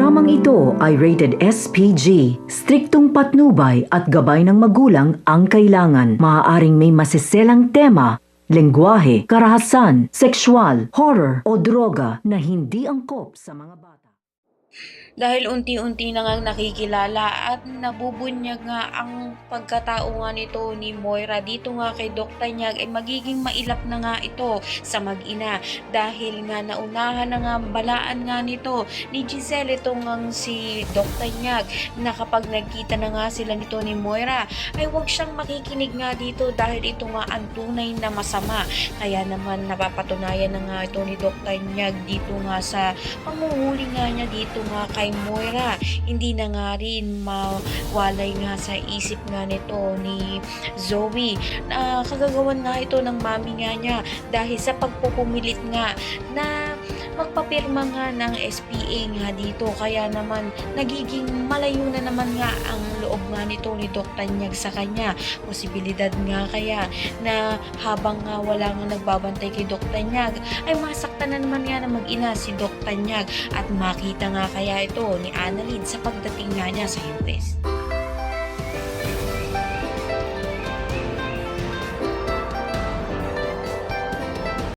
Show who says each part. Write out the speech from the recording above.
Speaker 1: Programang ito ay rated SPG. Striktong patnubay at gabay ng magulang ang kailangan. Maaaring may masiselang tema, lengguwahe, karahasan, sexual, horror o droga na hindi angkop sa mga bata.
Speaker 2: Dahil unti-unti na ngang nakikilala at nabubunyag nga ang pagkatao nga nito ni Moira dito nga kay Doc Tanyag ay magiging mailap na nga ito sa mag-ina dahil nga naunahan na nga balaan nga nito ni Giselle itong ngang si Doc Tanyag na kapag nagkita na nga sila nito ni Moira ay huwag siyang makikinig nga dito dahil ito nga ang tunay na masama. Kaya naman napapatunayan na nga ito ni Doc Tanyag dito nga sa panguhuli nga niya dito nga kay Moira. Hindi na nga rin mawalay nga sa isip nga nito ni Zoe na kagagawan nga ito ng mami nga niya dahil sa pagpupumilit nga na magpapirma nga ng SPA nga dito. Kaya naman nagiging malayo na naman nga ang loob nga nito ni Doc Tanyag sa kanya. Posibilidad nga kaya na habang nga wala nga nagbabantay kay Doc Tanyag ay masaktan na naman nga na mag-ina si Doc Tanyag at makita nga kaya ito ni Annalyn sa pagdating nga niya sa US.